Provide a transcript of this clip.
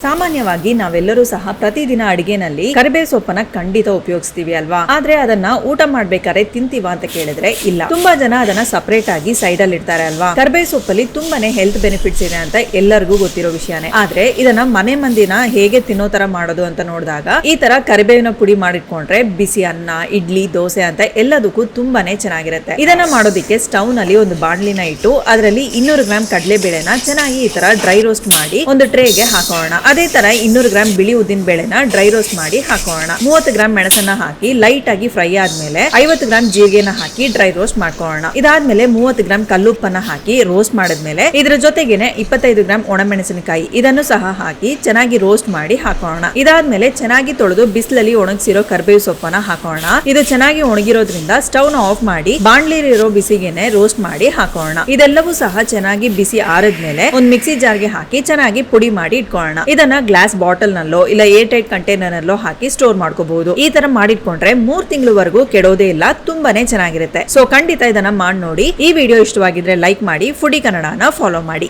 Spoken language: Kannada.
ಸಾಮಾನ್ಯವಾಗಿ ನಾವೆಲ್ಲರೂ ಸಹ ಪ್ರತಿದಿನ ಅಡಿಗೆನಲ್ಲಿ ಕರಿಬೇವು ಸೊಪ್ಪನ್ನ ಖಂಡಿತ ಉಪಯೋಗಿಸ್ತೀವಿ ಅಲ್ವಾ. ಆದ್ರೆ ಅದನ್ನ ಊಟ ಮಾಡ್ಬೇಕಾದ್ರೆ ತಿಂತೀವ ಅಂತ ಕೇಳಿದ್ರೆ ಇಲ್ಲ. ತುಂಬಾ ಜನ ಅದನ್ನ ಸಪರೇಟ್ ಆಗಿ ಸೈಡ್ ಅಲ್ಲಿ ಇಡ್ತಾರೆ ಅಲ್ವಾ. ಕರಿಬೇವು ಸೊಪ್ಪಲ್ಲಿ ತುಂಬಾನೇ ಹೆಲ್ತ್ ಬೆನಿಫಿಟ್ಸ್ ಇದೆ ಅಂತ ಎಲ್ಲರಿಗೂ ಗೊತ್ತಿರೋ ವಿಷಯನೇ. ಆದ್ರೆ ಇದನ್ನ ಮನೆ ಮಂದಿನ ಹೇಗೆ ತಿನ್ನೋ ತರ ಮಾಡೋದು ಅಂತ ನೋಡಿದಾಗ ಈ ತರ ಕರಿಬೇವಿನ ಪುಡಿ ಮಾಡಿಟ್ಕೊಂಡ್ರೆ ಬಿಸಿ ಅನ್ನ, ಇಡ್ಲಿ, ದೋಸೆ ಅಂತ ಎಲ್ಲದಕ್ಕೂ ತುಂಬಾನೇ ಚೆನ್ನಾಗಿರುತ್ತೆ. ಇದನ್ನ ಮಾಡೋದಿಕ್ಕೆ ಸ್ಟವ್ ನಲ್ಲಿ ಒಂದು ಬಾಣ್ಲಿನ ಇಟ್ಟು ಅದರಲ್ಲಿ 200 ಗ್ರಾಂ ಕಡಲೆಬೇಳೆನ ಚೆನ್ನಾಗಿ ಈ ತರ ಡ್ರೈ ರೋಸ್ಟ್ ಮಾಡಿ ಒಂದು ಟ್ರೇಗೆ ಹಾಕೋಣ. ಅದೇ ತರ 200 ಗ್ರಾಂ ಬಿಳಿ ಉದ್ದಿನ ಬೇಳೆನ ಡ್ರೈ ರೋಸ್ಟ್ ಮಾಡಿ ಹಾಕೋಣ. 30 ಗ್ರಾಂ ಮೆಣಸನ್ನ ಹಾಕಿ ಲೈಟ್ ಆಗಿ ಫ್ರೈ ಆದ್ಮೇಲೆ 50 ಗ್ರಾಂ ಜೀರಿಗೆನ ಹಾಕಿ ಡ್ರೈ ರೋಸ್ಟ್ ಮಾಡ್ಕೊಳ್ಳೋಣ. ಇದಾದ್ಮೇಲೆ 30 ಗ್ರಾಂ ಕಲ್ಲುಪ್ಪನ್ನ ಹಾಕಿ ರೋಸ್ಟ್ ಮಾಡಿದ್ಮೇಲೆ ಇದ್ರ ಜೊತೆಗೇನೆ 25 ಗ್ರಾಂ ಒಣಮೆಣಸಿನಕಾಯಿ ಇದನ್ನು ಸಹ ಹಾಕಿ ಚೆನ್ನಾಗಿ ರೋಸ್ಟ್ ಮಾಡಿ ಹಾಕೋಣ. ಇದಾದ್ಮೇಲೆ ಚೆನ್ನಾಗಿ ತೊಳೆದು ಬಿಸಿಲಲ್ಲಿ ಒಣಗಿಸಿರೋ ಕರಿಬೇವು ಸೊಪ್ಪನ್ನ ಹಾಕೋಣ. ಇದು ಚೆನ್ನಾಗಿ ಒಣಗಿರೋದ್ರಿಂದ ಸ್ಟವ್ ನ ಆಫ್ ಮಾಡಿ ಬಾಣ್ಲಿರೋ ಬಿಸಿಗೆನೆ ರೋಸ್ಟ್ ಮಾಡಿ ಹಾಕೋಣ. ಇದೆಲ್ಲವೂ ಸಹ ಚೆನ್ನಾಗಿ ಬಿಸಿ ಆರಿದ್ಮೇಲೆ ಒಂದ್ ಮಿಕ್ಸಿ ಜಾರ್ಗೆ ಹಾಕಿ ಚೆನ್ನಾಗಿ ಪುಡಿ ಮಾಡಿ ಇಟ್ಕೊಳ್ಳೋಣ. ಇದನ್ನ ಗ್ಲಾಸ್ ಬಾಟಲ್ ನಲ್ಲೋ ಇಲ್ಲ ಏರ್ ಟೈಟ್ ಕಂಟೈನರ್ ನಲ್ಲೋ ಹಾಕಿ ಸ್ಟೋರ್ ಮಾಡ್ಕೋಬಹುದು. ಈ ತರ ಮಾಡಿಟ್ಕೊಂಡ್ರೆ 3 ತಿಂಗಳವರೆಗೂ ಕೆಡೋದೇ ಇಲ್ಲ, ತುಂಬಾನೇ ಚೆನ್ನಾಗಿರುತ್ತೆ. ಸೊ ಖಂಡಿತ ಇದನ್ನ ಮಾಡಿ ನೋಡಿ. ಈ ವಿಡಿಯೋ ಇಷ್ಟವಾಗಿದ್ರೆ ಲೈಕ್ ಮಾಡಿ, ಫುಡಿ ಕನ್ನಡನ ಫಾಲೋ ಮಾಡಿ.